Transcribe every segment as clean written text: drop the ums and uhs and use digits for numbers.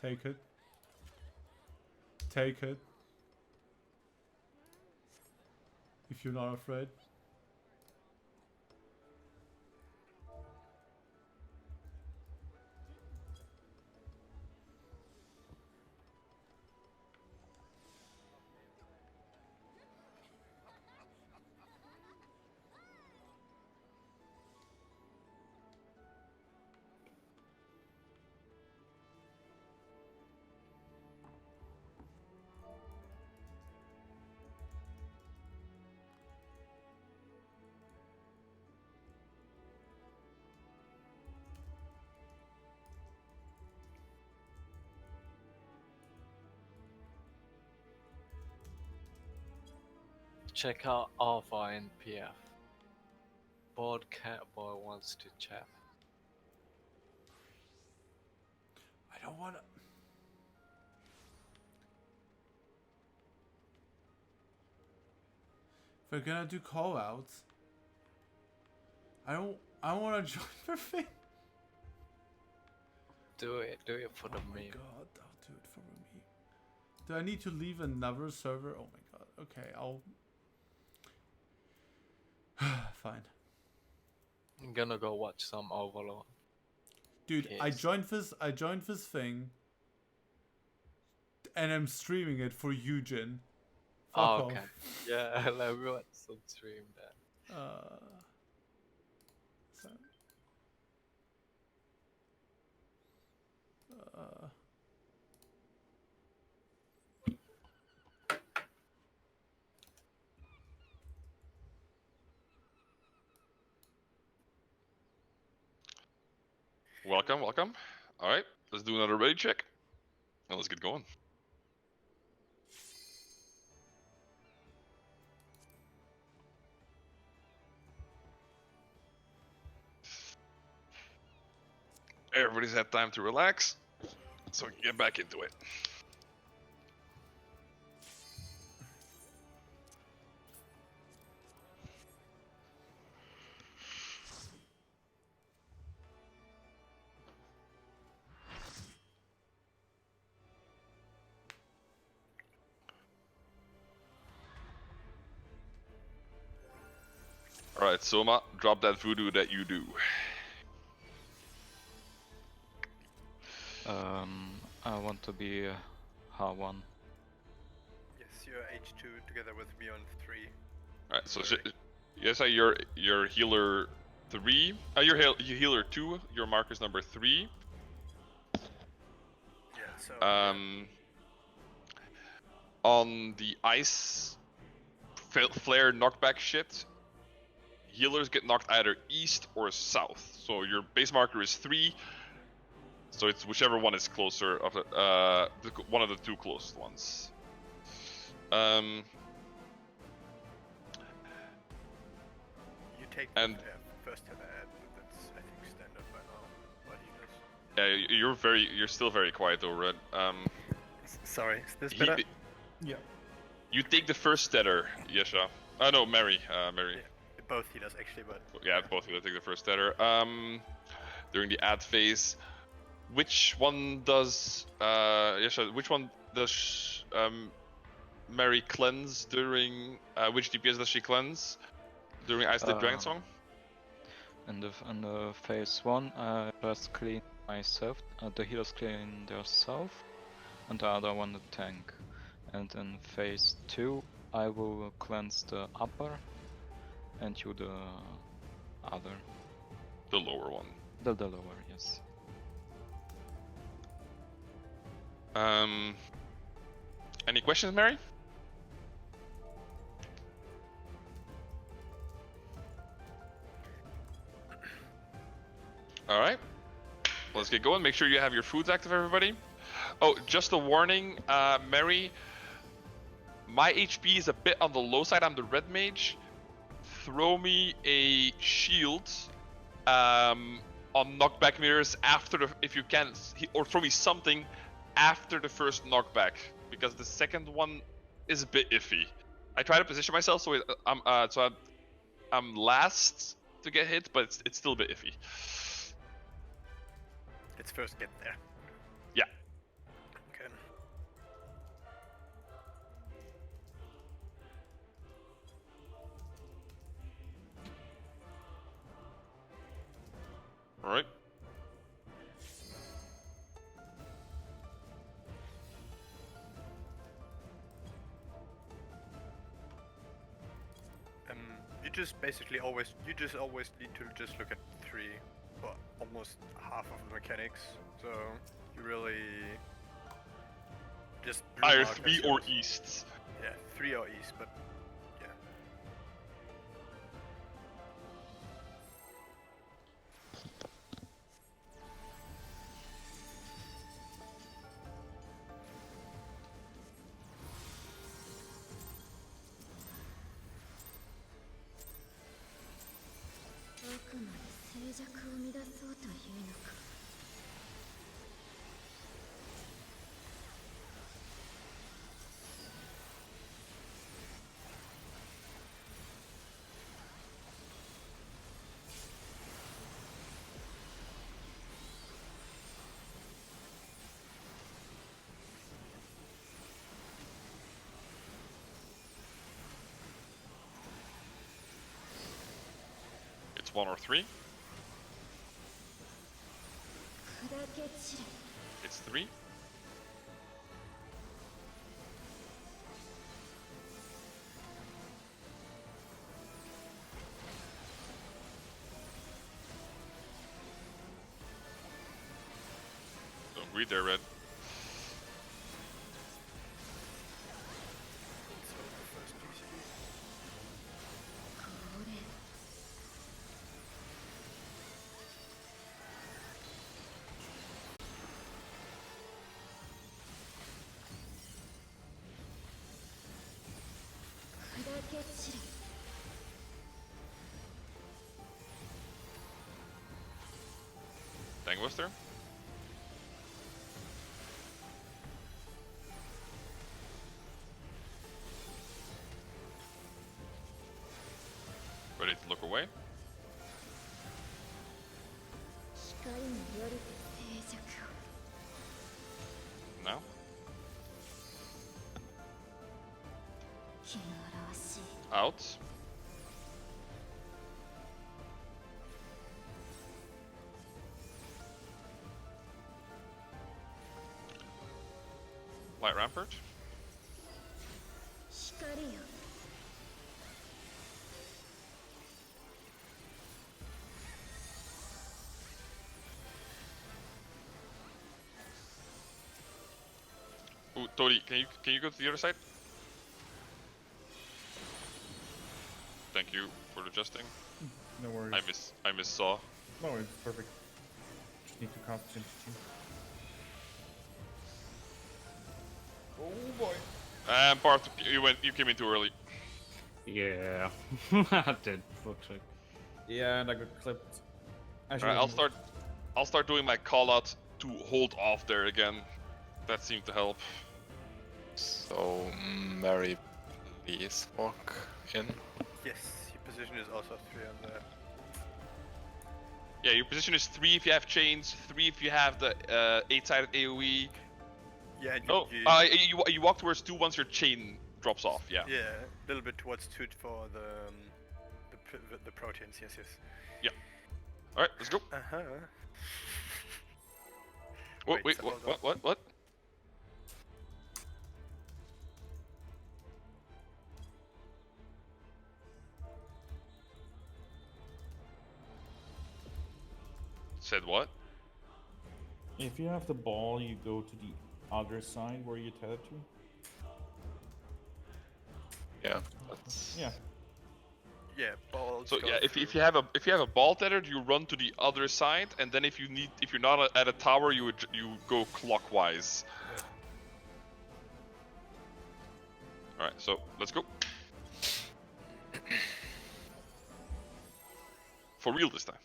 Take it. Take it. If you're not afraid. Check out Alpha in PF. Bored Catboy wants to chat. I don't wanna... If we're gonna do call-outs, I wanna join the thing. Do it for the Oh my meme. god, I'll do it for me. Do I need to leave another server? Oh my god. Okay, I'll... Fine. I'm gonna go watch some Overlord. Dude, Yes. I joined this thing and I'm streaming it for Eugen. Fuck Okay. off. Yeah, let me watch some stream then. So, Welcome, welcome. Alright, let's do another raid check. And let's get going. Everybody's had time to relax, so we can get back into it. Alright, Soma, drop that voodoo that you do. I want to be H1. Yes, you're H2 together with me on 3. Alright, so yes, you're healer 3. You're healer 2. Your marker's number 3. Yeah, so. On the ice flare knockback shit, healers get knocked either east or south. So your base marker is 3. So it's whichever one is closer of one of the two closest ones. You take the first hit that's I think standard by now. What he does. Yeah, you're still very quiet though, Red. Sorry, is this better? yeah. You take the first steader, Yesha. No, Mary. Mary. Yeah, both he does actually, but Yeah, both of you take the first steader. During the ad phase, which one does Yesha? Which one does Mary cleanse during? Which DPS does she cleanse during Ice Lit Dragon Song? In the phase 1, I just clean myself. The healers clean themselves, and the other one the tank. And in phase 2, I will cleanse the upper, and you the other. The lower one. The lower, yes. Any questions, Mary? All right, let's get going. Make sure you have your foods active, everybody. Oh, just a warning, Mary. My HP is a bit on the low side. I'm the red mage. Throw me a shield on knockback mirrors after if you can, or throw me something after the first knockback, because the second one is a bit iffy. I try to position myself so I'm last to get hit, but it's still a bit iffy. let's first get there. Yeah. Alright. You just basically always need to just look at 3, or almost half of the mechanics. So you really just Either mark 3 as or yours. east. Yeah, 3 or east, but yeah. It's 1 or 3. It's 3. Don't read there, Red. So the first PCB. Gangbuster. Ready to look away. Now. Out. Light Rampart. Ooh, Tori, can you go to the other side? Thank you for adjusting. No worries. I miss Saw. No, it's perfect. Just need to concentrate. Oh boy. And Bart, you came in too early. Yeah, I did. Fuck's sake. Yeah, and I got clipped. Alright, I'll start doing my call out to hold off there again. That seemed to help. So, Mary, please walk in. Yes, your position is also 3 on the. Yeah, your position is 3 if you have chains, 3 if you have the 8-sided AoE. Yeah, You walk towards 2 once your chain drops off. Yeah. Yeah, a little bit towards 2 for the proteins. Yes, yes. Yeah. All right, let's go. Uh huh. Wait, so hold on. what? Said what? If you have the ball, you go to the other side where you tether to. Yeah, that's... Yeah. Yeah, balls. So go yeah, if through. you have a ball tethered, you run to the other side, and then if you're not at a tower, you go clockwise. All right, so let's go. For real this time.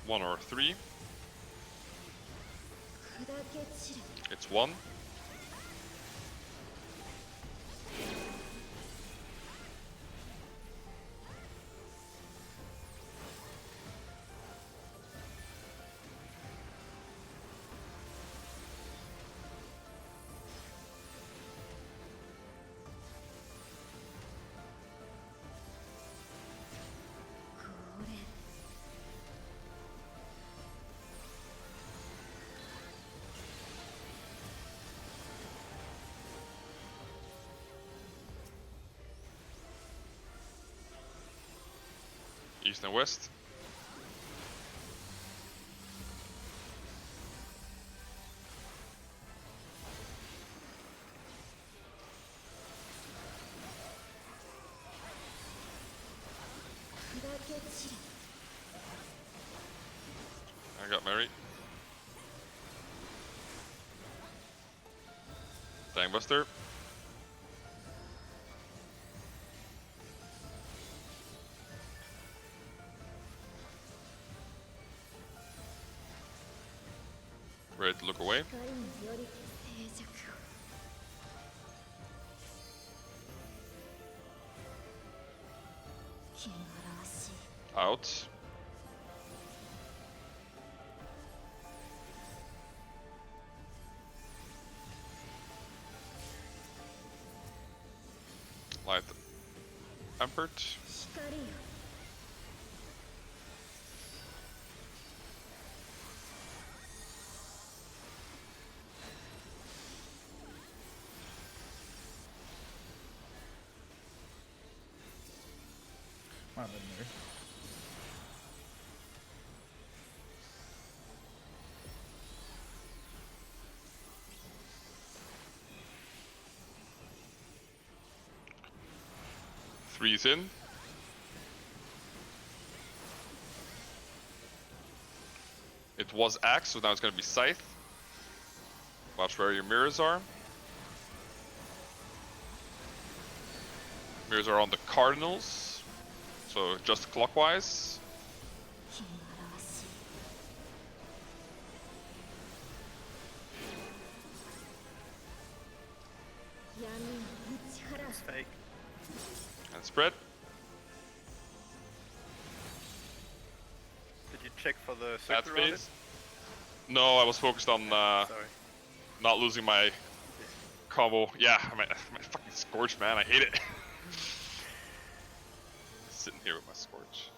1 or 3. It's 1. East and west. I got Mary. Dangbuster. Ready to look away. Out. Light Lampert. Might have been there. Three's in. It was Axe, so now it's gonna be Scythe. Watch where your mirrors are. Mirrors are on the Cardinals, so just clockwise. It's fake. And spread. Did you check for the Bad circle around it? phase. No, I was focused on Sorry. not losing my combo. Yeah, my fucking Scorch, man, I hate it. Sitting here with my Scorch.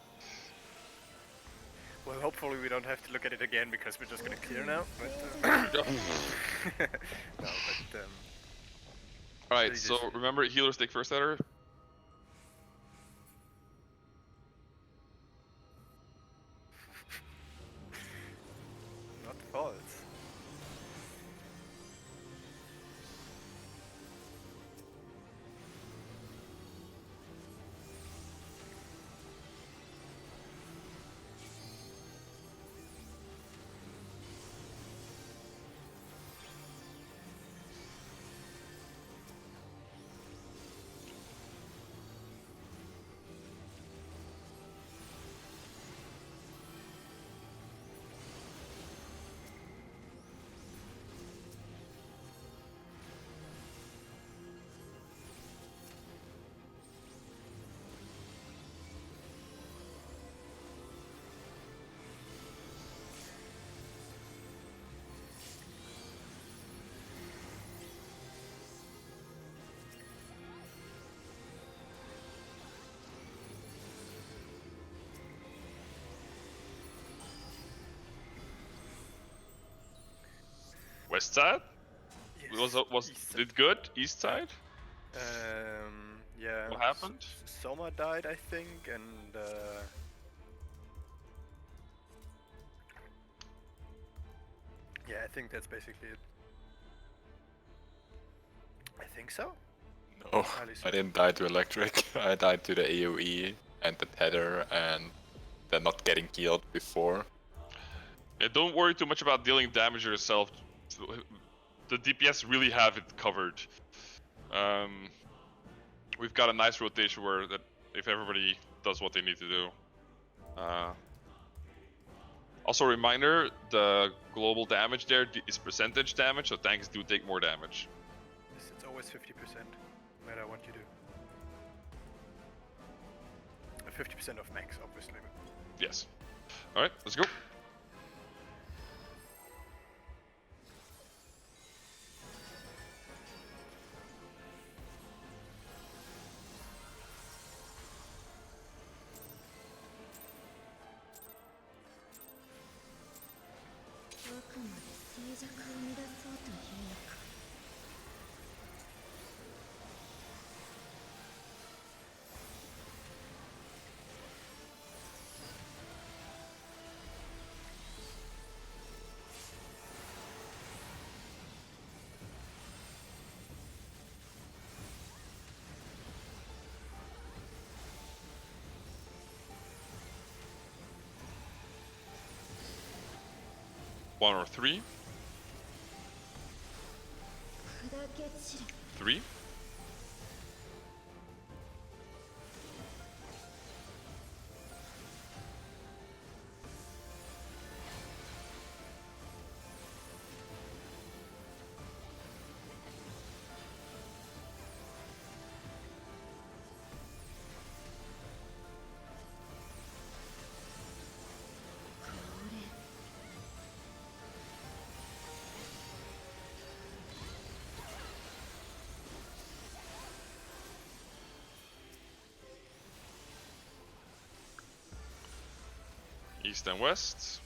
Well, hopefully we don't have to look at it again because we're just gonna clear now. But, no, but Alright, really so just- remember healers take first letter? not false. West side? Yes. Was East did good? East side? Yeah. What happened? Soma died, I think, and yeah, I think that's basically it. I think so. No, Highly I didn't die to electric. I died to the AoE and the tether and then not getting healed before. Yeah, don't worry too much about dealing damage yourself. The DPS really have it covered. We've got a nice rotation where that if everybody does what they need to do. Also, a reminder: the global damage there is percentage damage, so tanks do take more damage. It's always 50%, no matter what you do. 50% of max, obviously. Yes. All right, let's go. One or three. 3. East and west.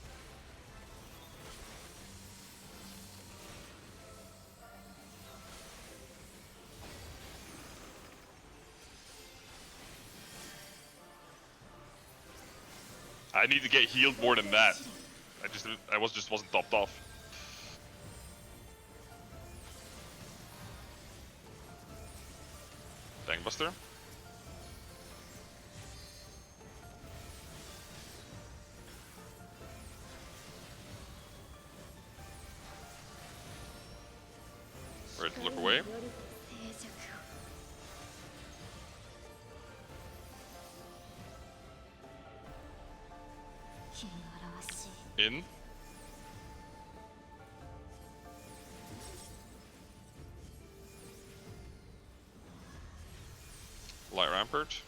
I need to get healed more than that. I wasn't topped off. Tankbuster. Ready to look away. In. Light Rampart.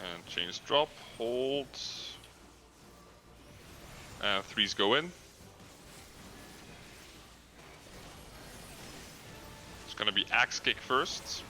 And chains drop, hold. And 3s go in. It's gonna be axe kick first.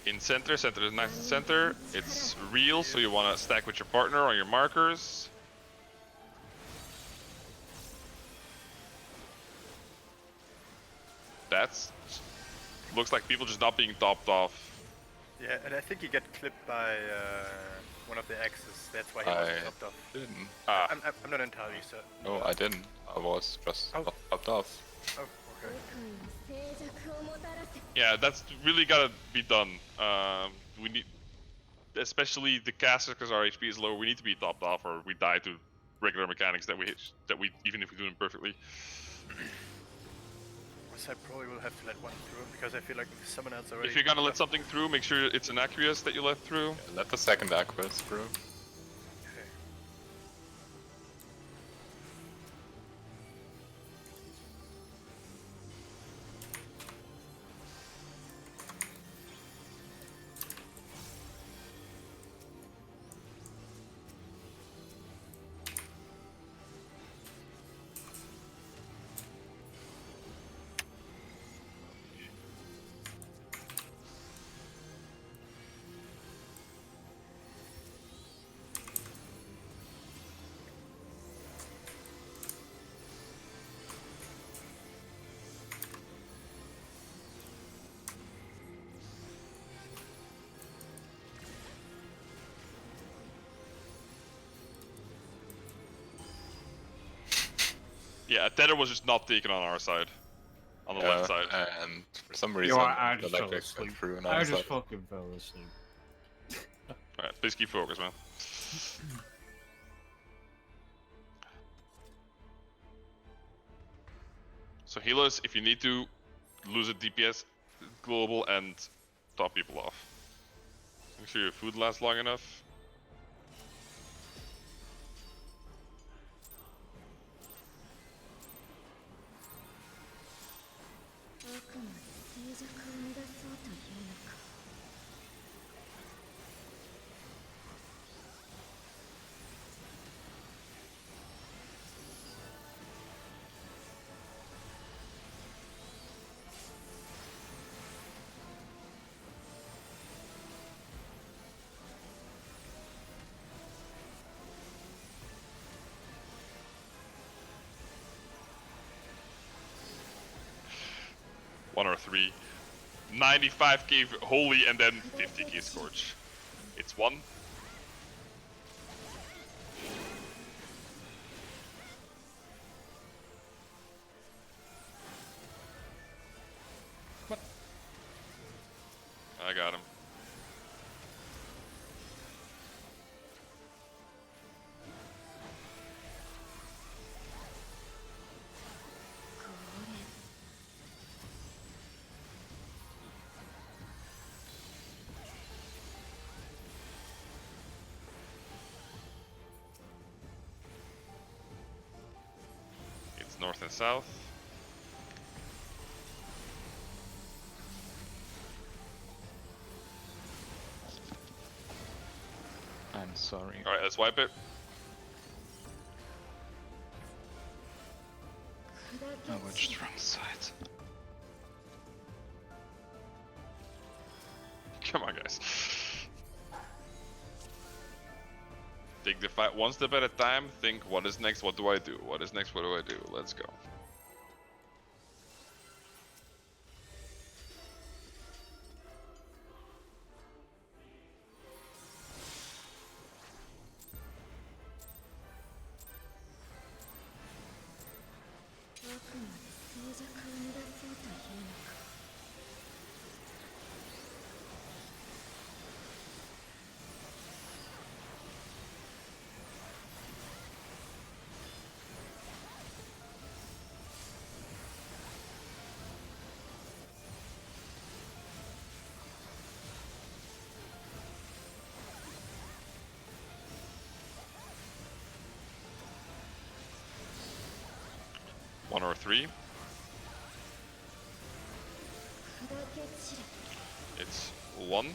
In center, center is nice and center. It's real, so you want to stack with your partner on your markers. That's looks like people just not being topped off. Yeah, and I think he got clipped by one of the axes. That's why he wasn't topped off. Didn't. I'm not entirely certain. No, I didn't. I was just not topped off. Oh, okay. Yeah, that's really gotta be done. We need, especially the casters, because our HP is low. We need to be topped off, or we die to regular mechanics that we even if we do them perfectly. I probably will have to let one through because I feel like the summoners already. If you're gonna let something through, make sure it's an Aqueous that you let through. Yeah, let the second Aqueous through. Okay. Yeah, Tether was just not taken on our side. On the left side. And for some Yo, reason, I the just fell electric went asleep. through on I our just side. fucking fell asleep. Alright, please keep focused, man. So heal us if you need to lose a DPS, global, and top people off. Make sure your food lasts long enough. One or three. 95k holy and then 50k scorch. It's one. I got him. It's north and south. I'm sorry. Alright, let's wipe it. I watched wrong side. Come on, guys. Take the fight one step at a time. Think, what is next? What do I do? What is next? What do I do? Let's go. One or three. It's one.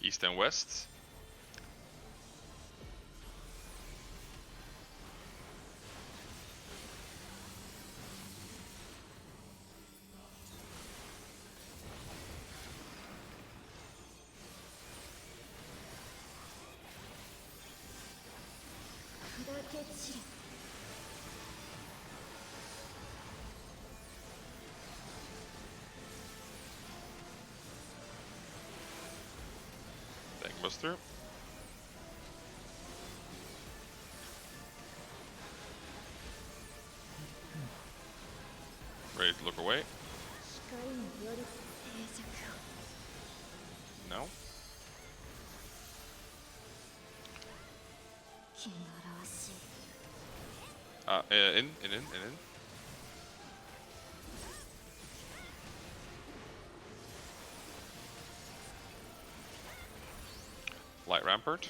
East and west. Buster. Ready to look away? No. In. Light rampart.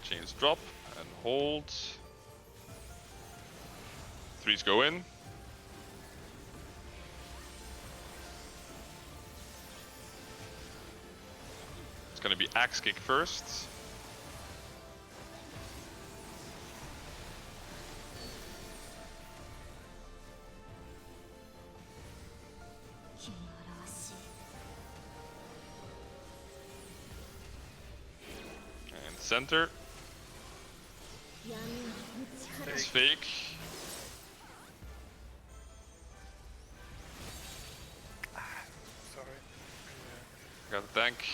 Chains drop and hold. 3s go in. It's gonna be axe kick first. And center. It's fake. Sorry. Got the tank.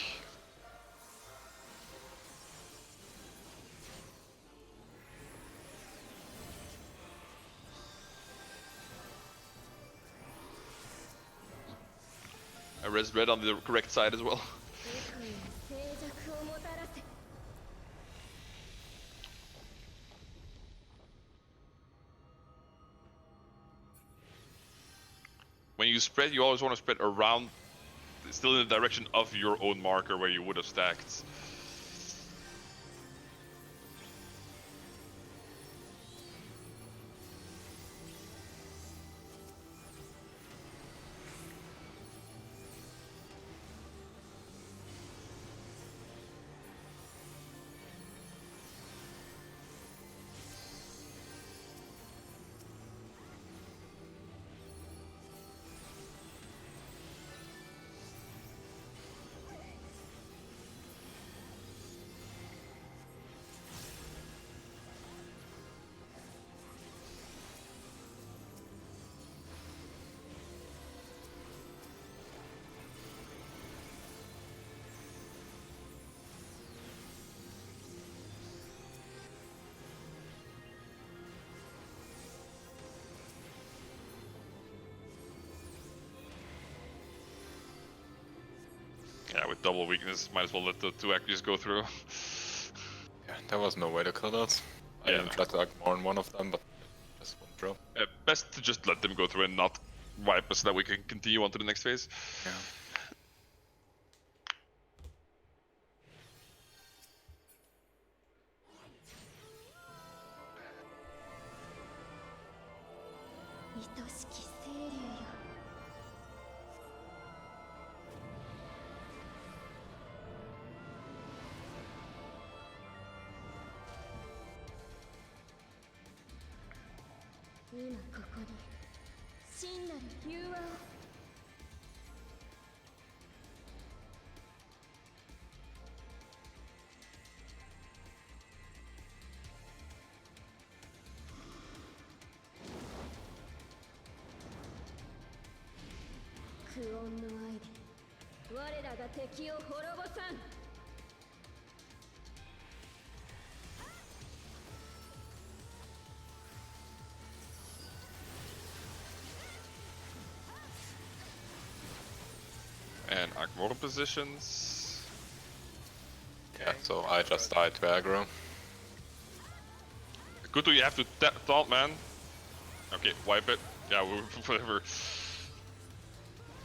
I res red on the correct side as well. When you spread, you always want to spread around, still in the direction of your own marker where you would have stacked. Yeah, with double weakness, might as well let the 2 actors go through. Yeah, there was no way to kill that. I Yeah. even tried to like more on one of them, but just one drop. Best to just let them go through and not wipe us so that we can continue on to the next phase. Yeah. And Akmora positions. Yeah, so I just died to aggro. Kutu, you have to taunt, man. Okay, wipe it. Yeah, whatever.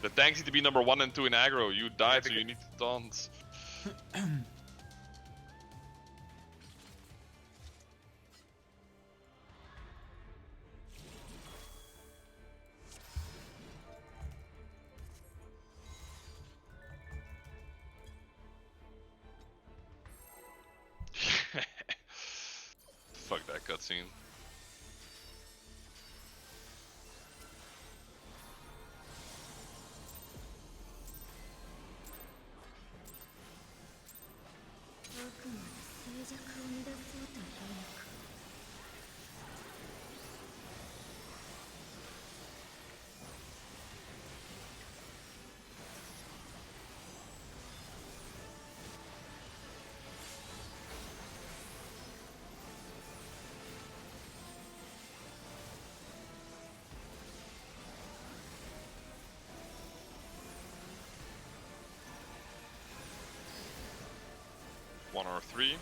The tanks need to be number 1 and 2 in aggro. You died, so you need to taunt. Fuck that cutscene. One or 3.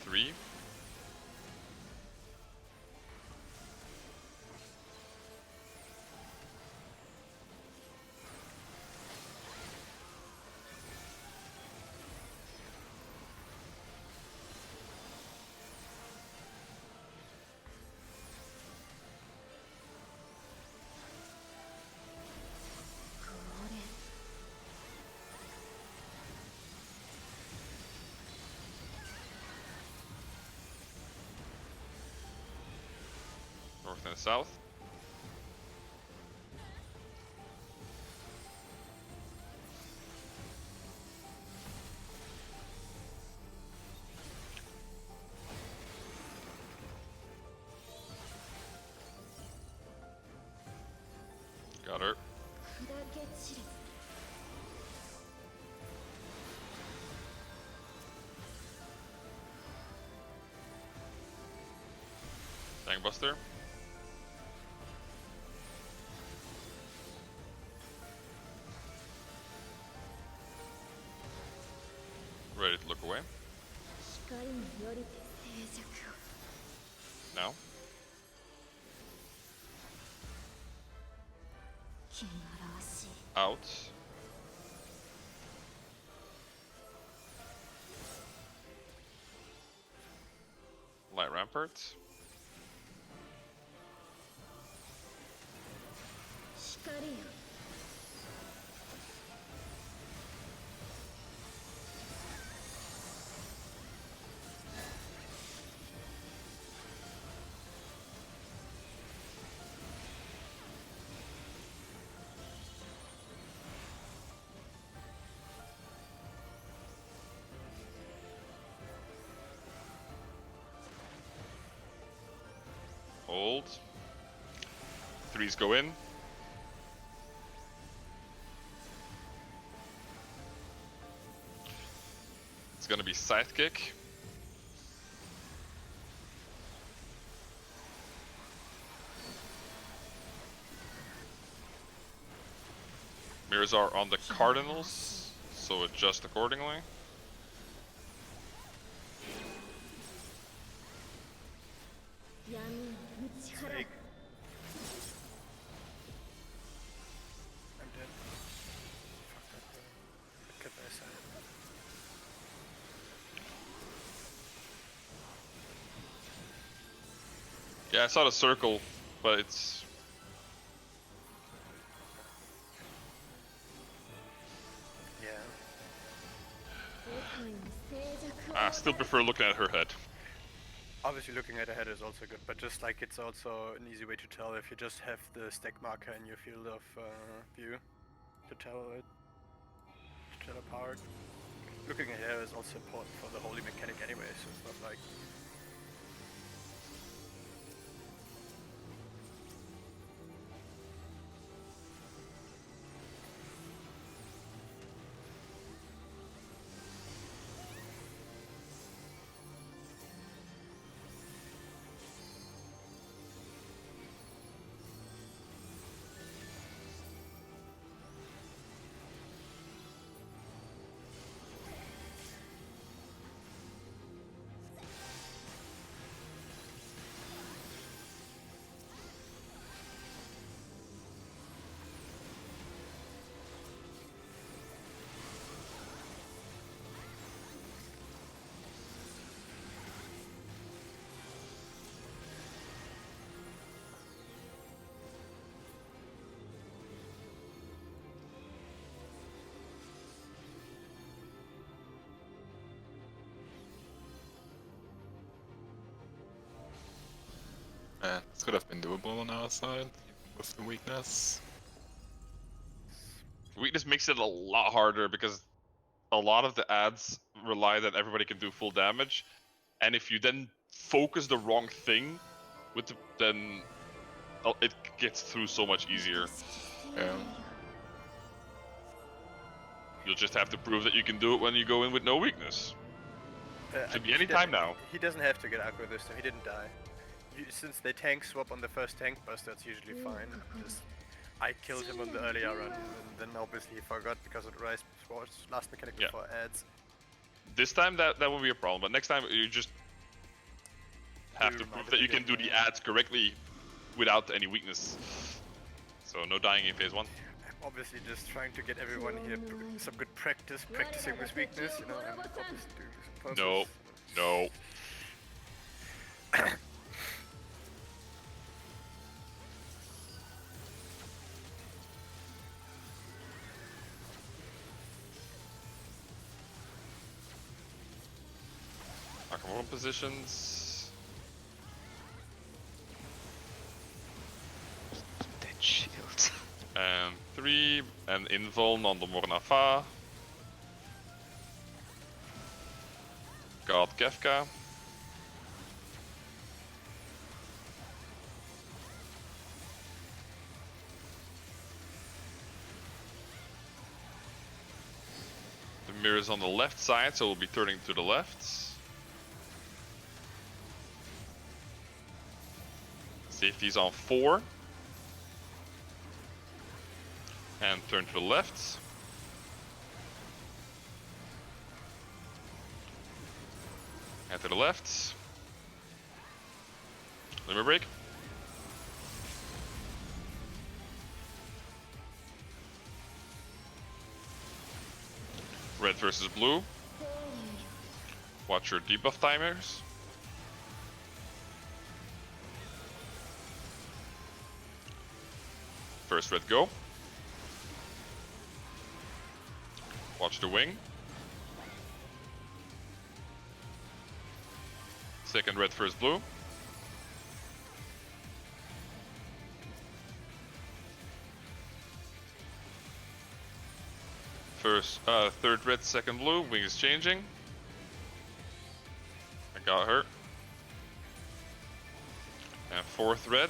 3. south. Got her. Gangbuster. Ready to look away. Now. Out. Light ramparts. Hold. Threes go in. It's gonna be sidekick. Mirrors are on the Cardinals, so adjust accordingly. Fake. I'm dead. Fuck that, bro. Get my side. Yeah, I saw the circle, but it's... Yeah. I still prefer looking at her head. Obviously looking at the head is also good, but just like it's also an easy way to tell if you just have the stack marker in your field of view to tell it apart. Looking at hair is also important for the holy mechanic anyway, so it's not like... This could have been doable on our side, even with the weakness. Weakness makes it a lot harder because a lot of the ads rely that everybody can do full damage, and if you then focus the wrong thing, then it gets through so much easier. Yeah. You'll just have to prove that you can do it when you go in with no weakness. Should be any time now. He doesn't have to get aggro this time, he didn't die. Since they tank swap on the first tank bust, that's usually fine. Just I killed him on the earlier run, and then obviously he forgot because of the Rise Sports last mechanic before ads. This time that won't be a problem, but next time you just have to prove that you can do the ads correctly without any weakness. So no dying in phase 1. I'm obviously just trying to get everyone here some good practice, practicing with weakness, you know, and obviously doing this on purpose. No. Positions. And invuln on the Mornafa. God Kefka. The mirror is on the left side, so we'll be turning to the left. Safety's on 4. And turn to the left. And to the left. Limit break. Red versus blue. Watch your debuff timers. First red go. Watch the wing. Second red, first blue. Third red, second blue. Wing is changing. I got her. And fourth red.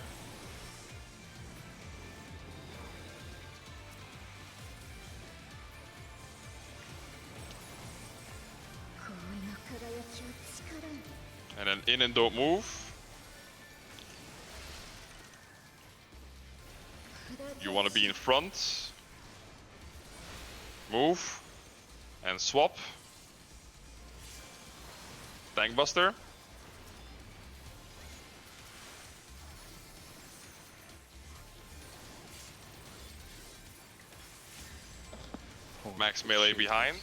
And then in and don't move. You want to be in front. Move. And swap. Tank Buster. Max melee behind.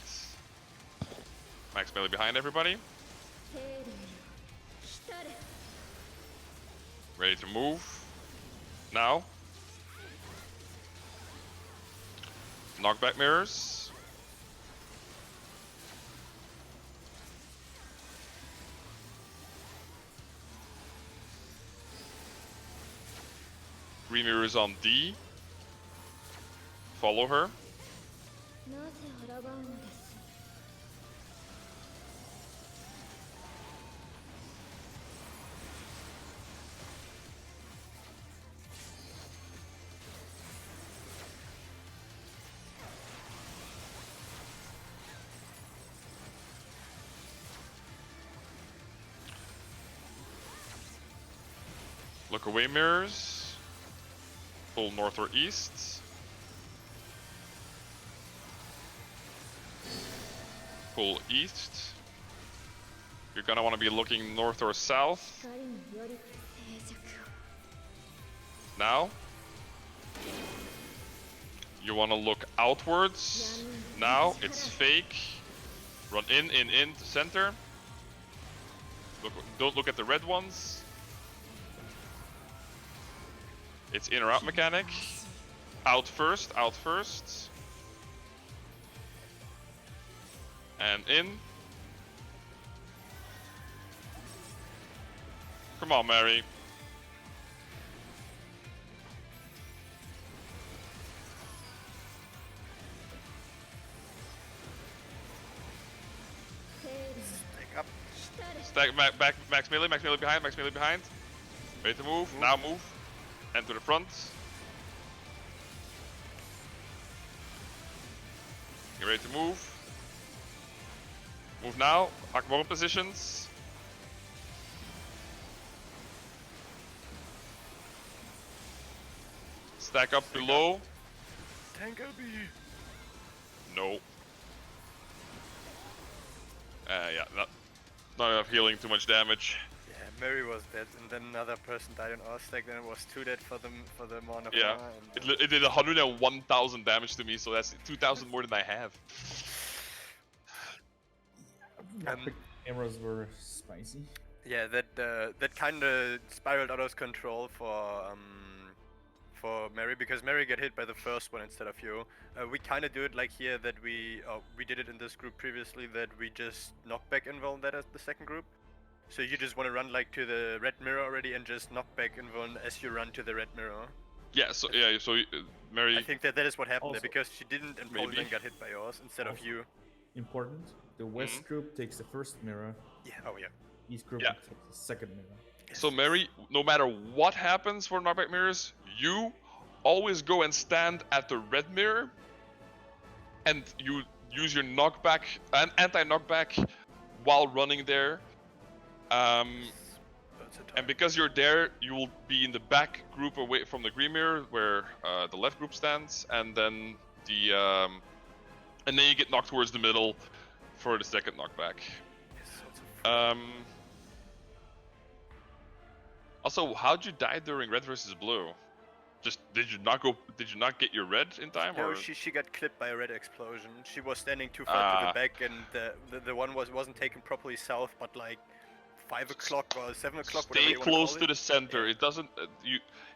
Max melee behind everybody. Ready to move. Now. Knockback mirrors. Green mirrors on D. Follow her. Look away mirrors. Pull north or east. Pull east. You're gonna want to be looking north or south. Now. You want to look outwards. Now. It's fake. Run in, to center. Don't look at the red ones. It's in or out mechanic. Out first, out first. And in. Come on, Mary. Stack up. Stack back, max melee behind, max melee behind. Ready to move, now move. And to the front. Get ready to move. Move now. Akmoran positions. Stack up below. Tank LB. No. Yeah, not enough healing, too much damage. Yeah, Mary was dead, and then another person died on our stack. Then it was 2 dead for the Mornafa. Yeah, and, it did 101,000 damage to me, so that's 2,000 more than I have. Cameras were spicy. yeah, that kind of spiraled out of control for Mary, because Mary got hit by the first one instead of you. We kind of do it like here that we did it in this group previously, that we just knock back invuln that as the second group. So you just want to run like to the red mirror already and just knock back invuln as you run to the red mirror. Yeah. So Mary. I think that is what happened there Also- because she didn't and Poland Maybe. then got hit by yours instead of Also- you. Important. The West group takes the first mirror. Yeah. Oh yeah. East group Yeah. takes the second mirror. So Mary, no matter what happens for knockback mirrors, you always go and stand at the red mirror, and you use your knockback and anti-knockback while running there. That's a And time. because you're there, you will be in the back group away from the green mirror, where the left group stands, and then and then you get knocked towards the middle for the second knockback. Yes, also Also, how'd you die during red versus blue? Just did you not get your red in time, No, or she got clipped by a red explosion. She was standing too far to the back, and the one wasn't taken properly south, but like 5 o'clock or 7 o'clock. whatever stay you wanna close call to it. the center? Yeah. It doesn't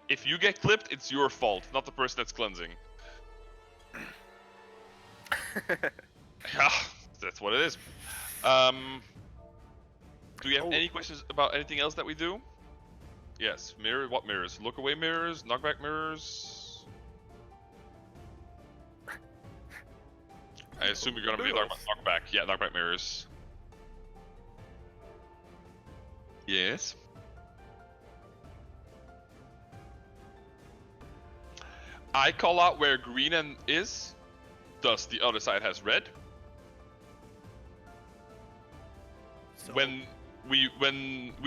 if you get clipped, it's your fault, not the person that's cleansing. Yeah, that's what it is. Do you have Oh. any questions about anything else that we do? Yes, mirror. What mirrors? Look away mirrors, knockback mirrors. I assume you're gonna be knockback. Yeah, knockback mirrors. Yes. I call out where green and is, thus the other side has red. So, When we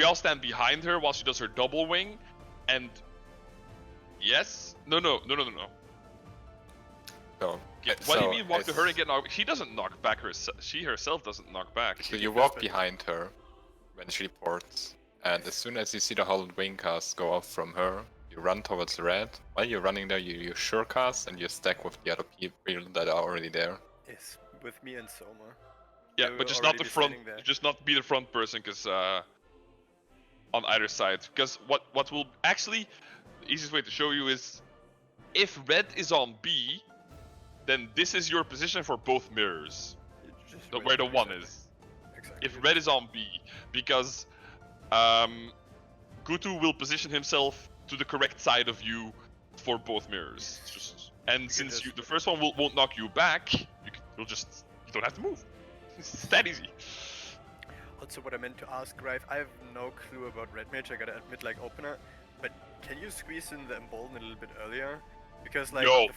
all stand behind her while she does her double wing, and yes, no. So, What do you mean walk to her and get knocked? She doesn't knock back herself. She herself doesn't knock back. So you walk behind her when she ports, and as soon as you see the Holland Wing cast go off from her, you run towards the red. While you're running there, you use sure cast and you stack with the other people that are already there. yes, with me and Soma. Yeah, We'll but just already not the be front. standing there. Just not be the front person, because on either side. Because what will actually the easiest way to show you is if red is on B, then this is your position for both mirrors, You just the, wait where the one exactly. is. Exactly. If red is on B, because Gutu will position himself to the correct side of you for both mirrors. It's just, and since just- the first one won't knock you back, you don't have to move. It's that easy. Also, what I meant to ask, Rife, I have no clue about Red Mage, I gotta admit, like, opener, but can you squeeze in the Embolden a little bit earlier? Because, like, No.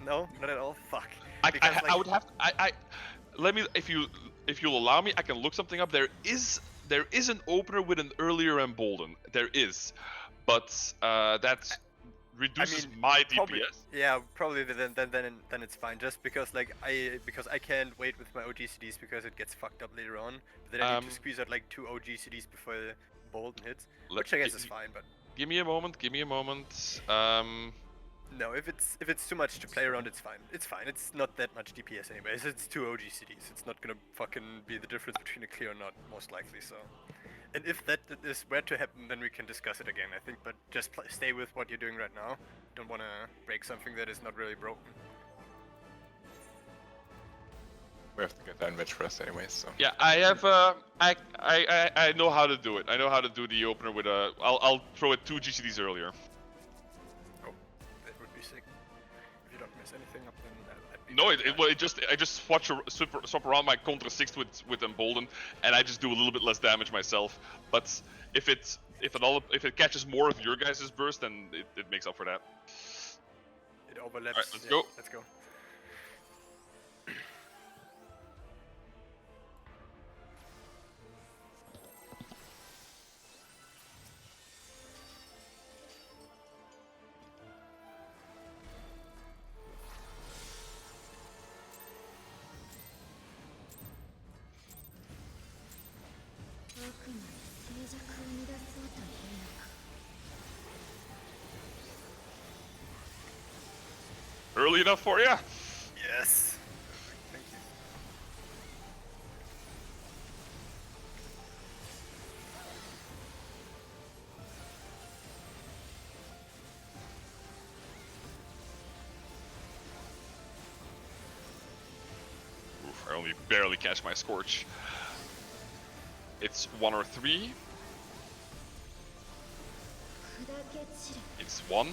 no, not at all? Fuck. I Because, like, would have to, let me, if you'll allow me, I can look something up. There is an opener with an earlier Embolden. There is, but that reduces my DPS. Probably, yeah, probably then it's fine. Just because I can't wait with my OGCDs because it gets fucked up later on. But then I need to squeeze out like 2 OGCDs before the Bolden hits, which I guess is fine. But Give me a moment. no, if it's too much to play around, it's fine. It's fine. It's not that much DPS anyways. It's 2 OGCDs. It's not gonna fucking be the difference between a clear or not, most likely. So. And if that is where to happen, then we can discuss it again, I think. But just stay with what you're doing right now. Don't want to break something that is not really broken. We have to get that match first anyway, so. Yeah, I have. I know how to do it. I know how to do the opener with a. I'll throw it 2 GCDs earlier. Oh, that would be sick. If you don't mess anything up, then I'd be No, back. I just swap around my contra 6 with Embolden, and I just do a little bit less damage myself. But if it catches more of your guys' burst, then it makes up for that. It overlaps. Alright, let's yeah, go. Let's go. Early enough for you? Yes. Thank you. Oof, I only barely catch my Scorch. It's 1 or 3. It's 1.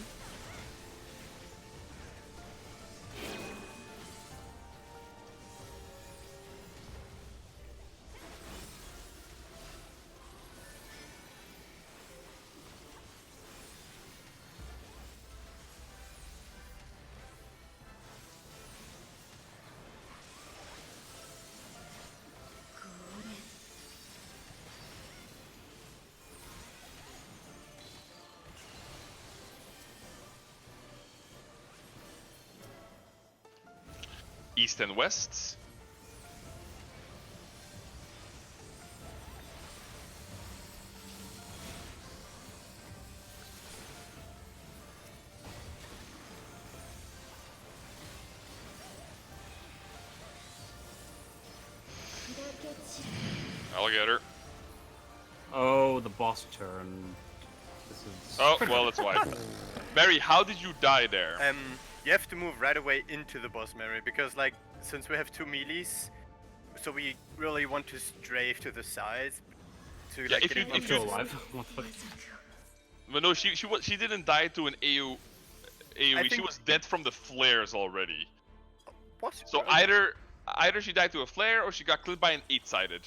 east and west. Alligator. Oh, the boss turn. This is... Oh, well, it's white. Mary, how did you die there? You have to move right away into the boss, Mary, because like since we have 2 melees, so we really want to strafe to the sides to Yeah, like if get you- I'm if still you- alive. What the fuck? But no, she didn't die to an AoE. She think- was dead from the flares already. What? So either she died to a flare or she got killed by an 8-sided.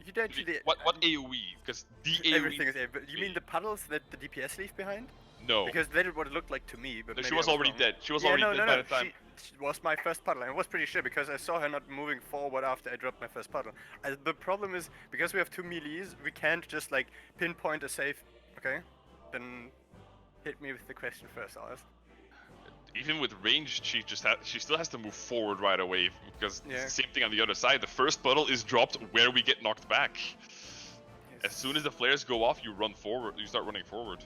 You died to the What AoE? Because the AoE. everything is. But you mean the puddles that the DPS leave behind? No. Because that is what it looked like to me. But No, maybe she was I already wrong. dead. She was Yeah, already no, dead no, by no. the time. She was my first puddle, and I was pretty sure because I saw her not moving forward after I dropped my first puddle. The problem is because we have 2 melees, we can't just like pinpoint a safe. Okay, then hit me with the question first, Alice. Even with range, she still has to move forward right away because it's Yeah. the same thing on the other side. The first puddle is dropped where we get knocked back. Yes. As soon as the flares go off, you run forward. You start running forward.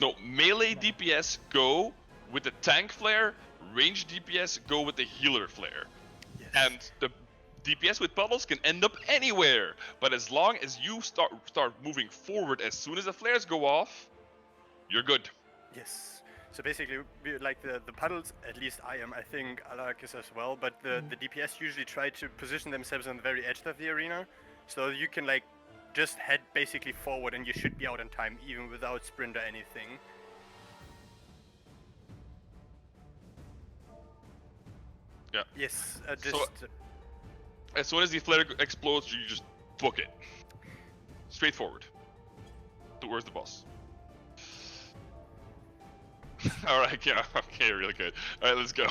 No, melee DPS go with the tank flare, range DPS go with the healer flare. Yes. And the DPS with puddles can end up anywhere, but as long as you start moving forward as soon as the flares go off, you're good. Yes. So basically, we like the puddles. At least I am. I think Alak is as well. But the DPS usually try to position themselves on the very edge of the arena, so you can like just head basically forward, and you should be out in time even without sprint or anything. Yeah. Yes. As soon as the flare explodes, you just book it. Straightforward. Towards the boss. Alright, yeah, okay, really good. Alright, let's go.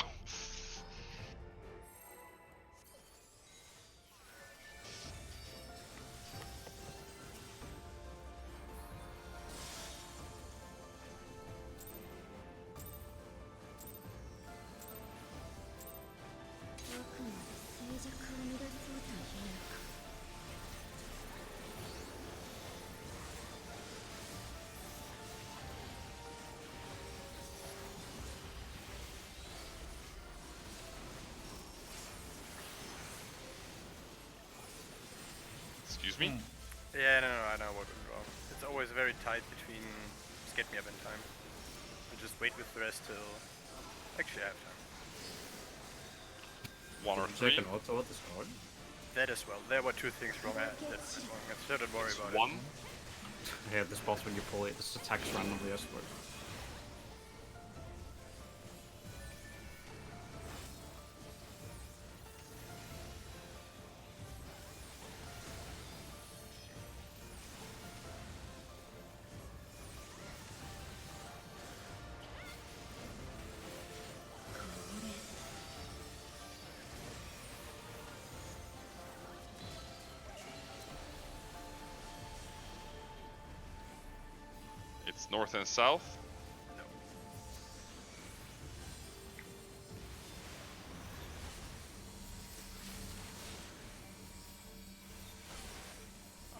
Excuse me? Yeah, no, I know what went wrong. It's always very tight between just get me up in time and just wait with the rest till actually I have time. 1 or Check 3. an auto at the start. That as well. There were 2 things wrong. That went wrong. So don't worry about 1. Yeah, this boss when you pull it, this attacks randomly as well. It's north and south.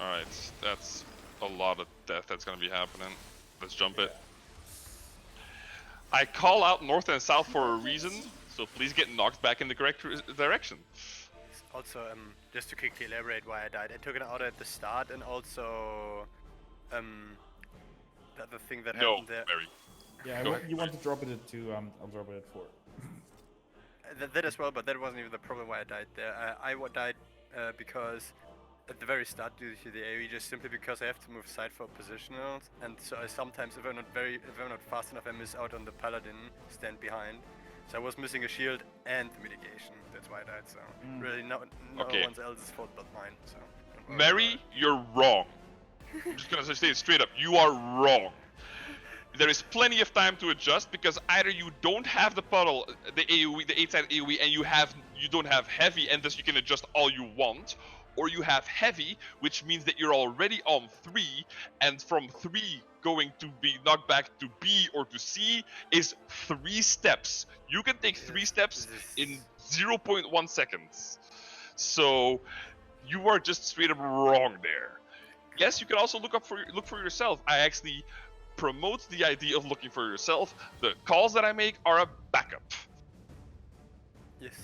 Alright, that's a lot of death that's gonna be happening. Let's jump it. I call out north and south for a reason, so please get knocked back in the correct direction. Also, just to quickly elaborate why I died, I took an auto at the start, and also, the other thing that No, happened there. Mary. Yeah, Go ahead. you want to drop it at 2, I'll drop it at 4. That as well, but that wasn't even the problem why I died there. Died because at the very start due to the AoE, just simply because I have to move side for positionals, and so I sometimes, if I'm not fast enough, I miss out on the paladin stand behind. So I was missing a shield and the mitigation. That's why I died. So really, no Okay. one else's fault but mine. So. don't worry Mary, about you're wrong. I'm just gonna say it straight up. You are wrong. There is plenty of time to adjust because either you don't have the puddle, the AoE, the 8-sided AoE, and you don't have heavy, and thus you can adjust all you want, or you have heavy, which means that you're already on 3, and from 3 going to be knocked back to B or to C is 3 steps. You can take 3 steps in 0.1 seconds. So you are just straight up wrong there. Yes, you can also look for yourself. I actually promote the idea of looking for yourself. The calls that I make are a backup. Yes.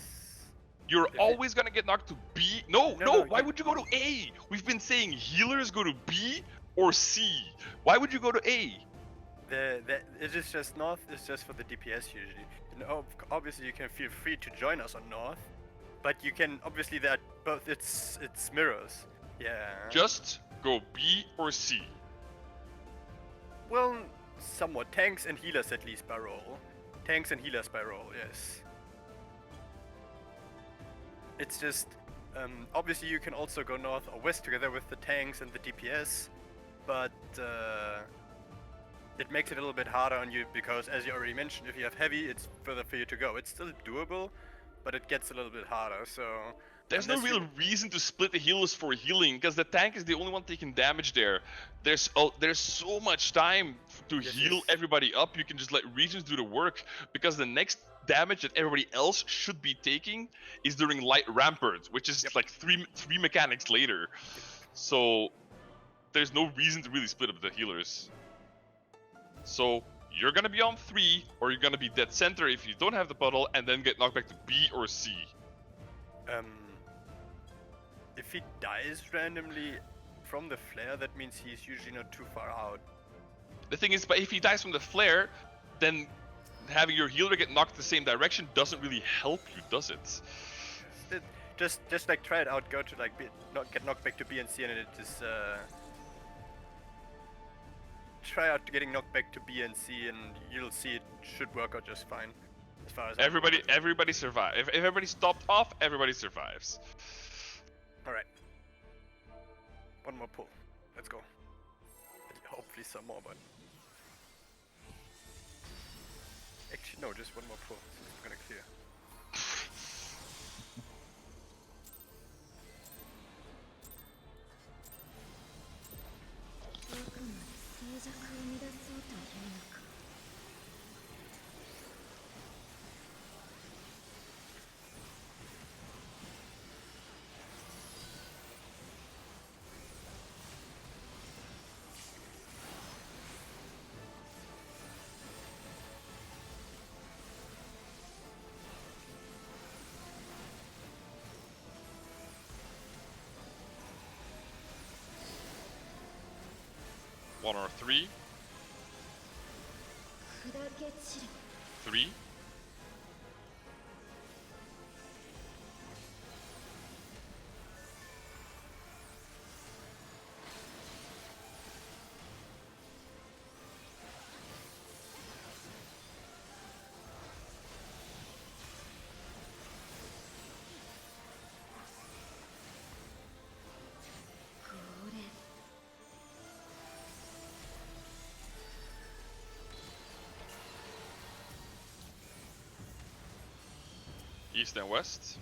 You're If it- always gonna get knocked to B. No, No, why would you go to A? We've been saying healers go to B or C. Why would you go to A? It is just North is just for the DPS usually. And obviously you can feel free to join us on North, but you can obviously that both it's mirrors. Yeah. Just go B or C. Well, somewhat tanks and healers at least by roll. Tanks and healers by roll, yes. It's just obviously you can also go north or west together with the tanks and the DPS, but it makes it a little bit harder on you because, as you already mentioned, if you have heavy, it's further for you to go. It's still doable, but it gets a little bit harder. So there's no real reason to split the healers for healing because the tank is the only one taking damage there. There's so much time to heal everybody up. You can just let regions do the work because the next damage that everybody else should be taking is during light rampart, which is like three mechanics later. So there's no reason to really split up the healers. So you're gonna be on 3, or you're gonna be dead center if you don't have the puddle, and then get knocked back to B or C. If he dies randomly from the flare, that means he's usually not too far out. The thing is, but if he dies from the flare, then having your healer get knocked the same direction doesn't really help you, does it? Just like try it out. Go to like get knocked back to B and C, and it is try out getting knocked back to B and C, and you'll see it should work out just fine. As far as everybody survives. If everybody stopped off, everybody survives. All right. One more pull. Let's go. Hopefully some more, but actually no, just one more pull. So it's gonna clear. One or 3. 3. East and west.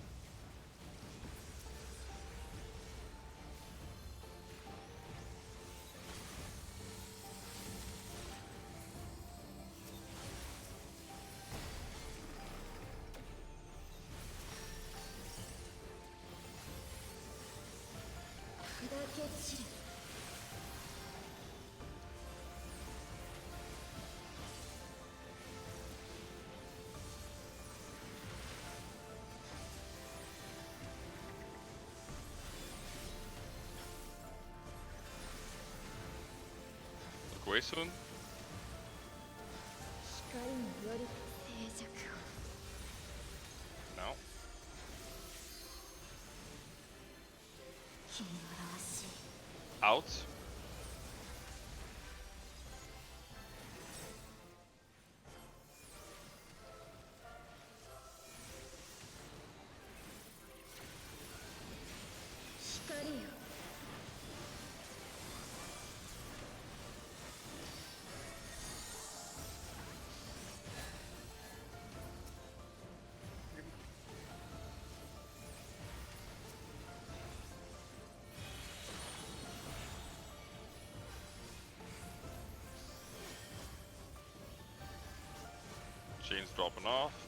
Look away soon. No. Out. Chain's dropping off.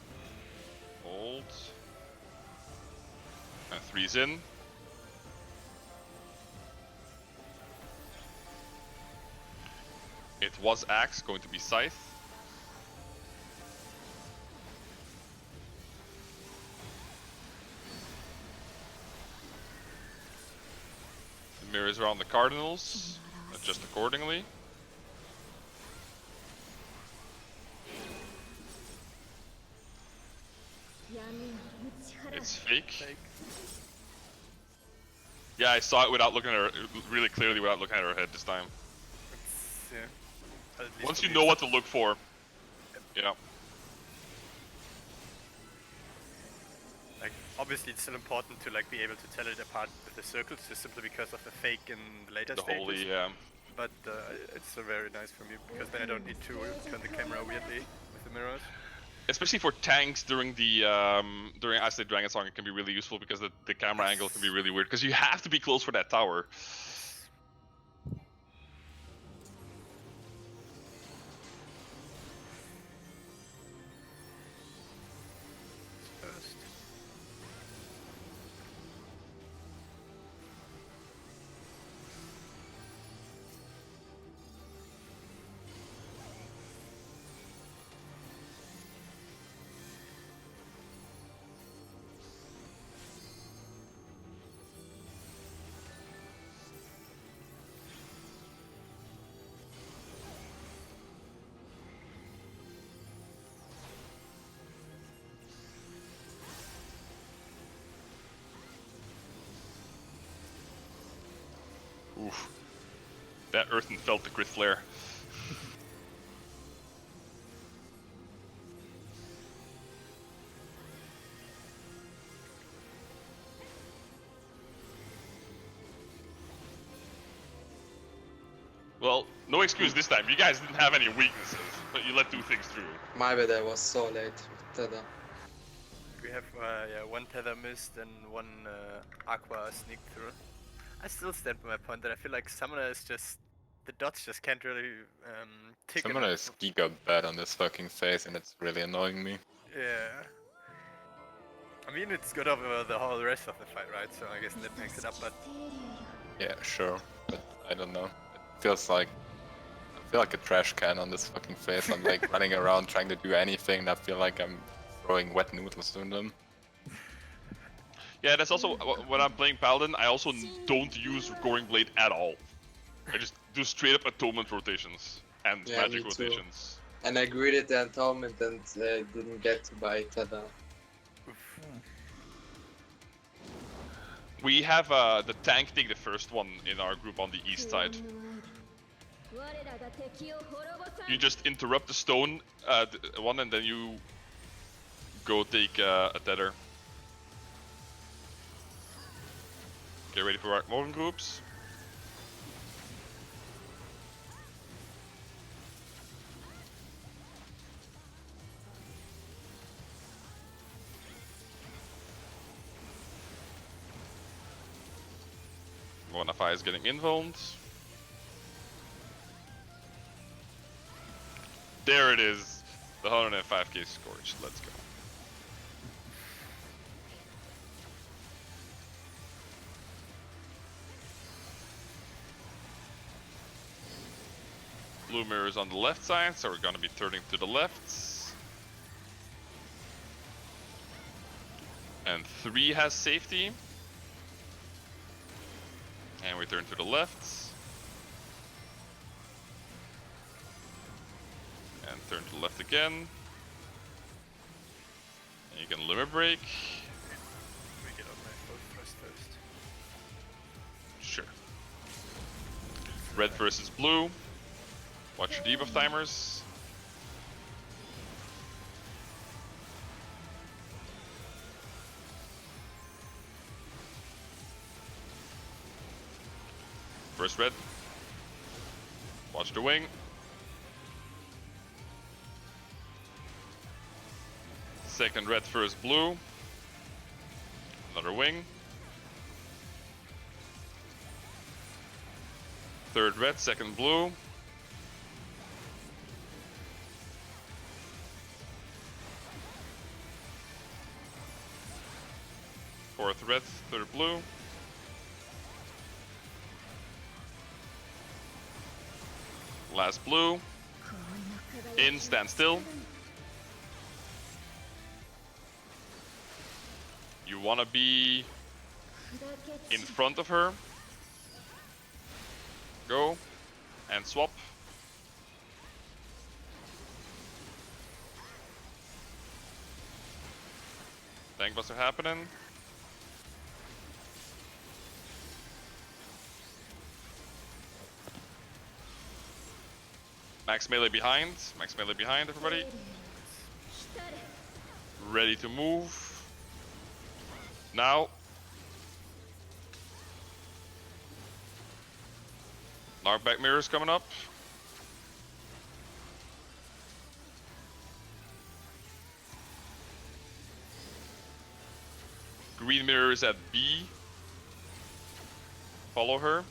Hold. And 3's in. It was Axe, going to be Scythe. The mirrors around the Cardinals. Adjust accordingly. It's fake. Yeah, I saw it without looking at her, really clearly without looking at her head this time. It's, yeah. At least Once for you me know it's- what to look for. Yeah. Like, obviously it's still important to like be able to tell it apart with the circles, just simply because of the fake in the later The stages. holy, yeah. But it's still very nice for me, because then I don't need to turn the camera weirdly with the mirrors. Especially for tanks during the during Isolate Dragon Song, it can be really useful because the camera angle can be really weird because you have to be close for that tower. First. Oof. That Earthen felt the crit flare. Well, no excuse this time. You guys didn't have any weaknesses, but you let 2 things through. My bad, I was so late with Tether. We have yeah, one tether missed and one aqua sneak through. I still stand by my point that I feel like Summoner is just, the dots just can't really tick Someone enough. is giga bad on this fucking phase and it's really annoying me. Yeah. I mean, it's good over the whole rest of the fight, right? So I guess that makes it up, but Yeah, sure, but I don't know. It feels like I feel like a trash can on this fucking phase. I'm like running around trying to do anything and I feel like I'm throwing wet noodles in them. Yeah, that's also when I'm playing Paladin. I also don't use Goring Blade at all. I just do straight up atonement rotations and Yeah, magic me too. rotations. And I greeted the atonement and didn't get to buy Tether. We have the tank take the first one in our group on the east side. You just interrupt the stone one and then you go take a tether. Get ready for our modern groups. Bonafide is getting invulned. There it is. The 105k Scorch. Let's go. Blue mirror is on the left side, so we're gonna be turning to the left. And 3 has safety. And we turn to the left. And turn to the left again. And you can limit break. we get on my full thrust first. Sure. Red versus blue. Watch your debuff timers. First red. Watch the wing. Second red, first blue. Another wing. Third red, second blue. Fourth red, third blue. Last blue. In, stand still. You wanna be in front of her. Go. And swap. Tank buster happening. Max melee behind. Max melee behind, everybody. Ready to move. Now. Knockback mirrors coming up. Green mirrors at B. Follow her.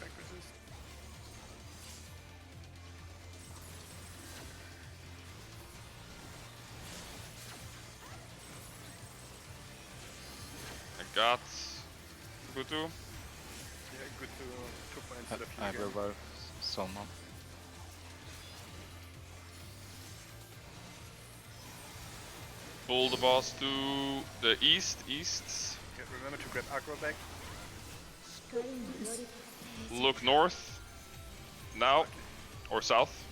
Back resist. I got Kutu. Yeah, good to 2 points instead of you I again. revive someone. Pull the boss to the east. Okay, remember to grab aggro back. Look north. Now. Or south.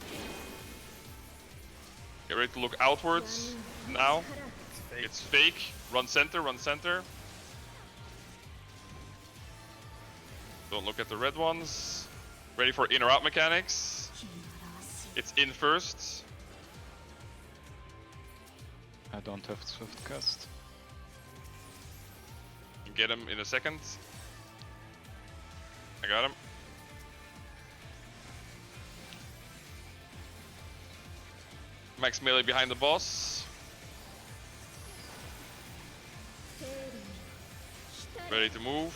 Get ready to look outwards. Now. It's fake. It's fake. Run center, run center. Don't look at the red ones. Ready for in or out mechanics. It's in first. I don't have Swift Cast. Get him in a second. I got him. Max melee behind the boss. Ready to move.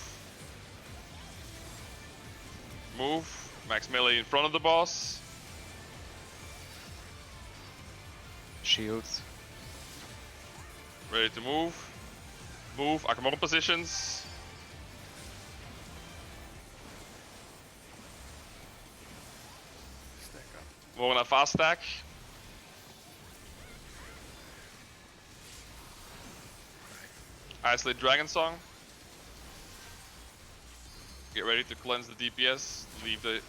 Move. Max melee in front of the boss. Shields. Ready to move. Move. Akamoto positions. Stack up. We're gonna fast stack. Isolate Dragon Song. Get ready to cleanse the DPS. Leave the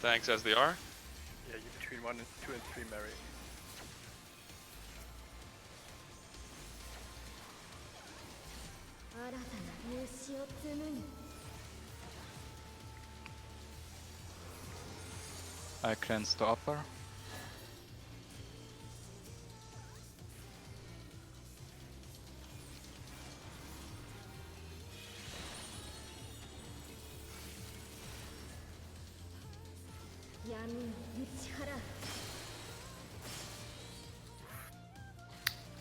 tanks as they are. Yeah, you between 1 and 2 and 3 Mary. I cleanse the upper.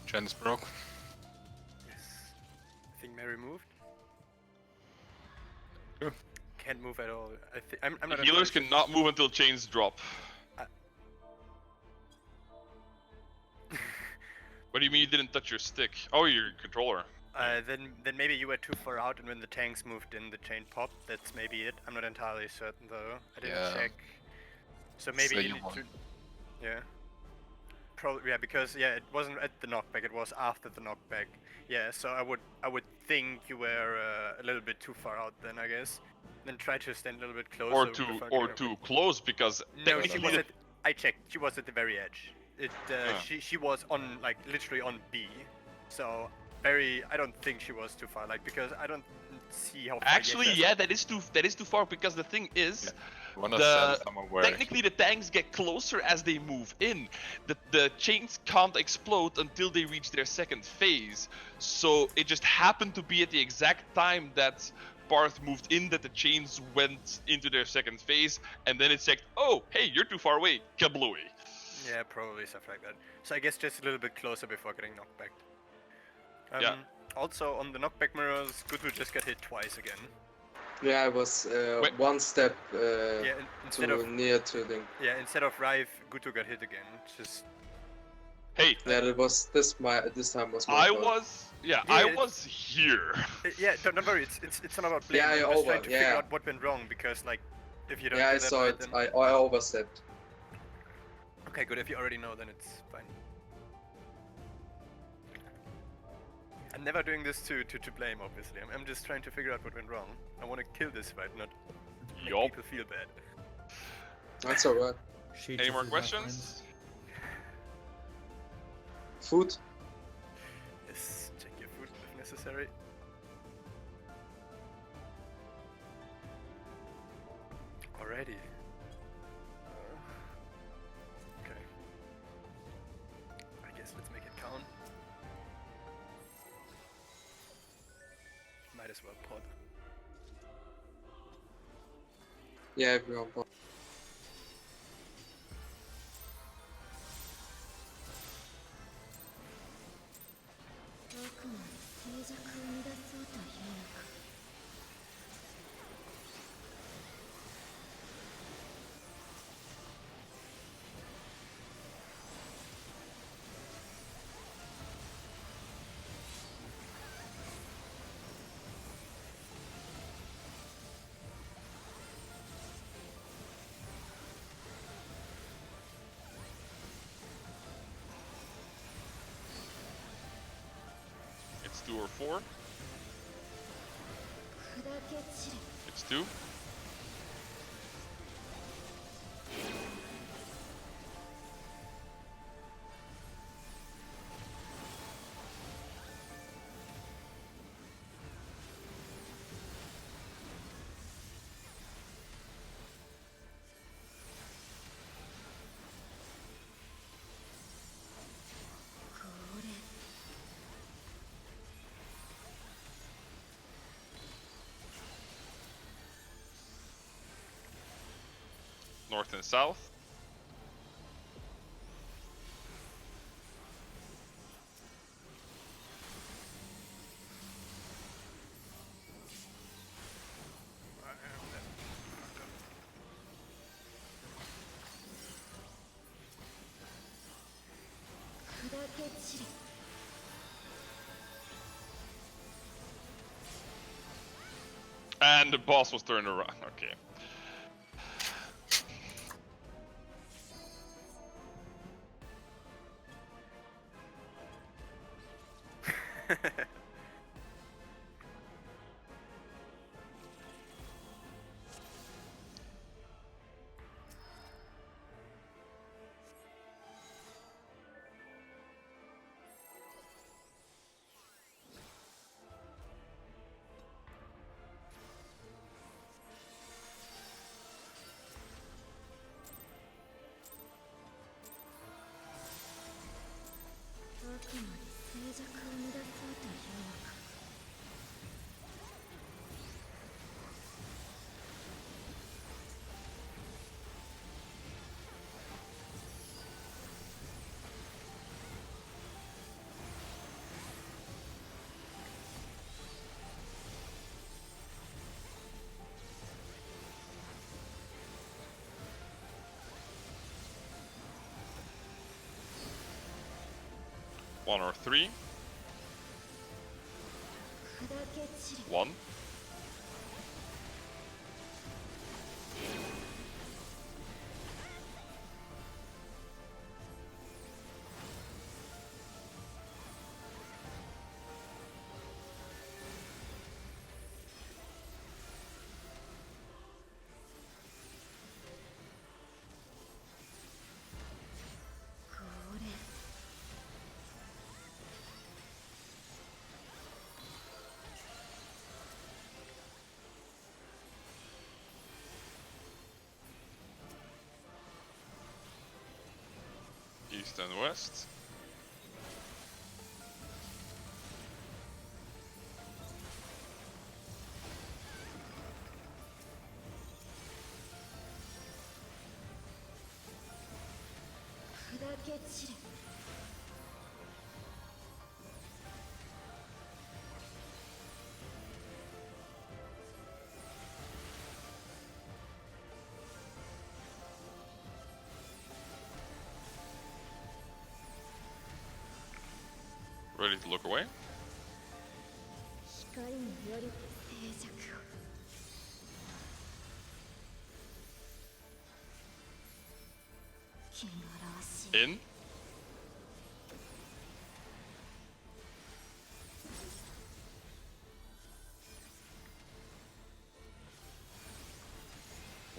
Janice broke. Yes. I think Mary moved. Yeah. Can't move at all. I'm not. Healers entirely cannot move until chains drop. What do you mean you didn't touch your stick? Oh, your controller. Then maybe you were too far out, and when the tanks moved in, the chain popped. That's maybe it. I'm not entirely certain though. I didn't Yeah. check. So maybe So you you need won. to. Yeah. Probably, yeah, because yeah, it wasn't at the knockback. It was after the knockback. Yeah, so I would think you were a little bit too far out then, I guess. Then try to stand a little bit closer. Or too close, because No, she technically was the- at. I checked. She was at the very edge. She was on like literally on B. So very. I don't think she was too far. Like because I don't see how. Far Actually, EXS yeah, that is too far, because the thing is, You wanna The- stand somewhere where technically the tanks get closer as they move in. The chains can't explode until they reach their second phase. So it just happened to be at the exact time that Parth moved in that the chains went into their second phase, and then it said, oh, hey, you're too far away, kablooey. Yeah, probably stuff like that. So I guess just a little bit closer before getting knocked back. Yeah. Also, on the knockback mirrors, Goodwood just got hit twice again. Yeah, I was Wait. one step Yeah, instead too of near to the. instead of Rive, Guto got hit again. Just Hey, Yeah, that was this time was my I fault. was. Yeah, Yeah, I it's- was here. yeah. Don't worry. It's not about blame. Yeah, I'm just trying to figure yeah. out what went wrong because like if you don't Yeah, do I that saw right, it. then I overstepped. okay, good. If you already know, then it's fine. I'm never doing this to blame, obviously. I'm just trying to figure out what went wrong. I want to kill this fight, not make Yup. people feel bad. That's alright. Any more questions? Food. Yes, check your food if necessary. Alrighty. Okay. I guess let's make it count. Might as well pod. Yeah, everyone. It's 2 or 4. It's 2. North and south. And the boss was turned around. Okay. One or 3. 1. East and west. ready to look away. In.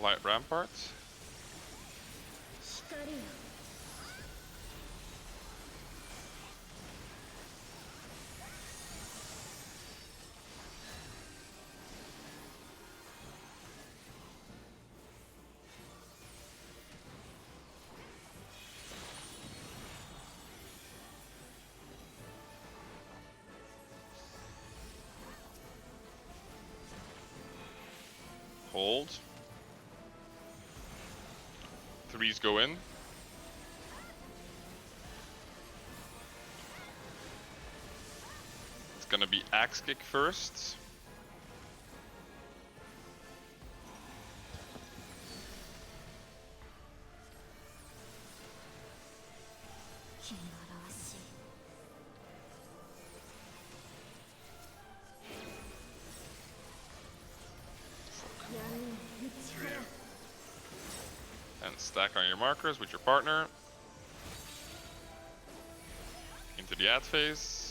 Light ramparts. Hold. Threes go in. It's gonna be axe kick first. And stack on your markers with your partner. Into the ad phase.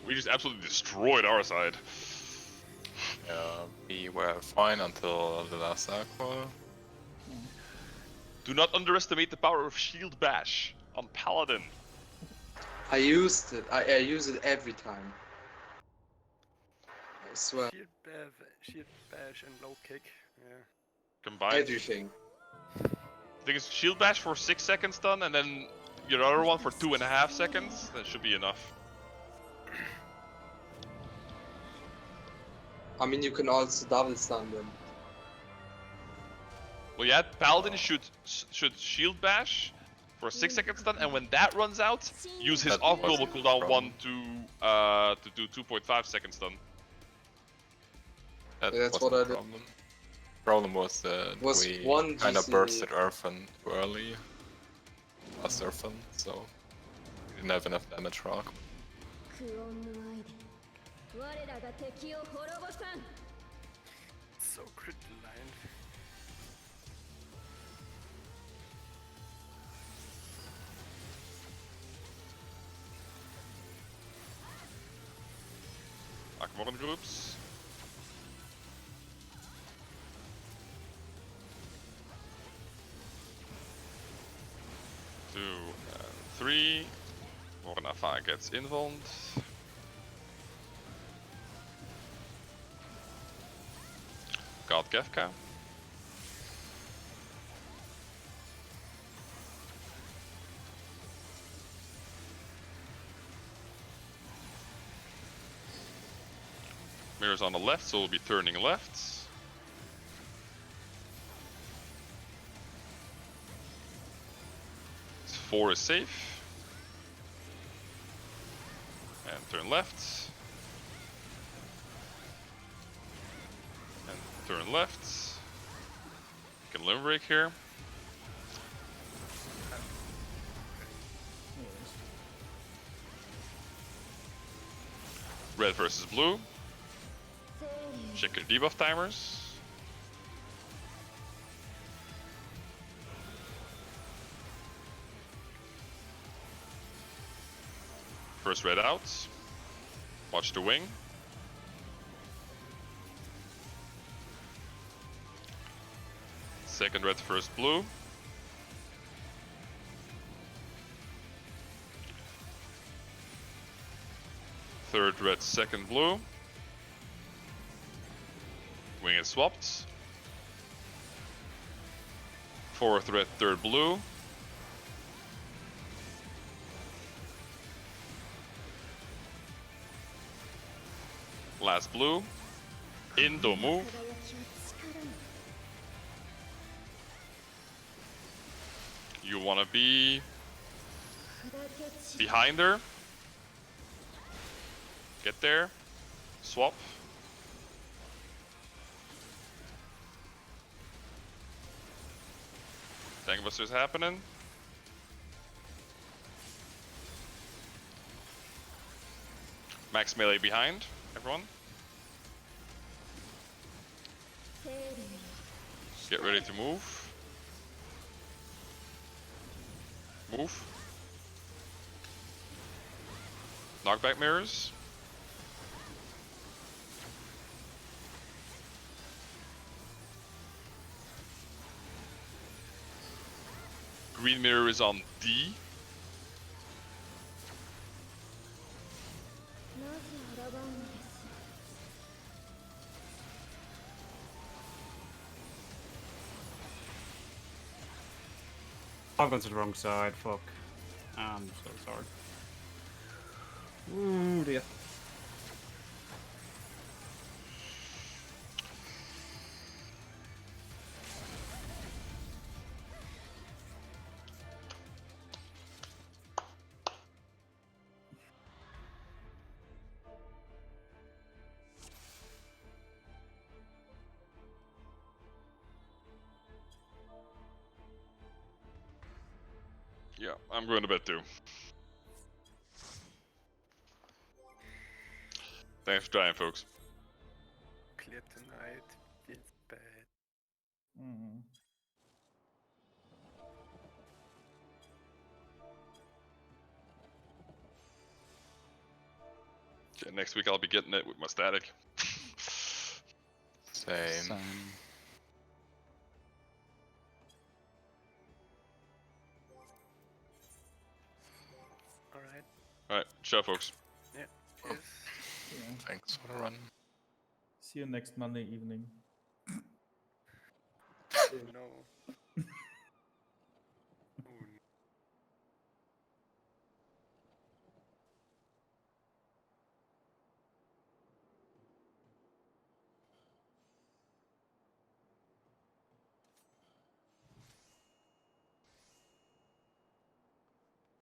We just absolutely destroyed our side. We were fine until the last aqua. Do not underestimate the power of Shield Bash on Paladin. I used it. I use it every time. I swear. Shield bash and low kick. Yeah. Combined. Everything. I think it's Shield Bash for 6 seconds stun, and then your other one for 2.5 seconds. That should be enough. I mean, you can also double stun them. Well, yeah, Paladin should Shield Bash for a 6 second stun, and when that runs out, use his That off was global the cooldown problem. 1 to do 2.5 second stun. That Yeah, that's wasn't what I the did. problem. Problem was that Was we one kind of GC bursted Earthen too early. Last Earthen, so we didn't have enough damage rock. So crit aligned. Akmoran groups. Two and 3. Mornafa gets involved. God Kefka. Mirror's on the left, so we'll be turning left. This 4 is safe. And turn left. Turn left. Can limb break here. Red versus blue. Check your debuff timers. First red out. Watch the wing. Second red, first blue. Third red, second blue. Wing is swapped. Fourth red, third blue. Last blue. Indo move. You wanna be behind her. Get there. Swap. Tank Buster's happening. Max melee behind, everyone. Get ready to move. Move. Knockback mirrors. Green mirror is on D. I've gone to the wrong side, fuck. I'm so sorry. Ooh dear. Yeah, I'm going to bed too. Thanks for trying, folks. Clear tonight. Feels bad. Mm. Okay, next week I'll be getting it with my static. Same. Alright. Alright, ciao, folks. Yeah. Cheers. Yeah. Thanks for the run. See you next Monday evening. No.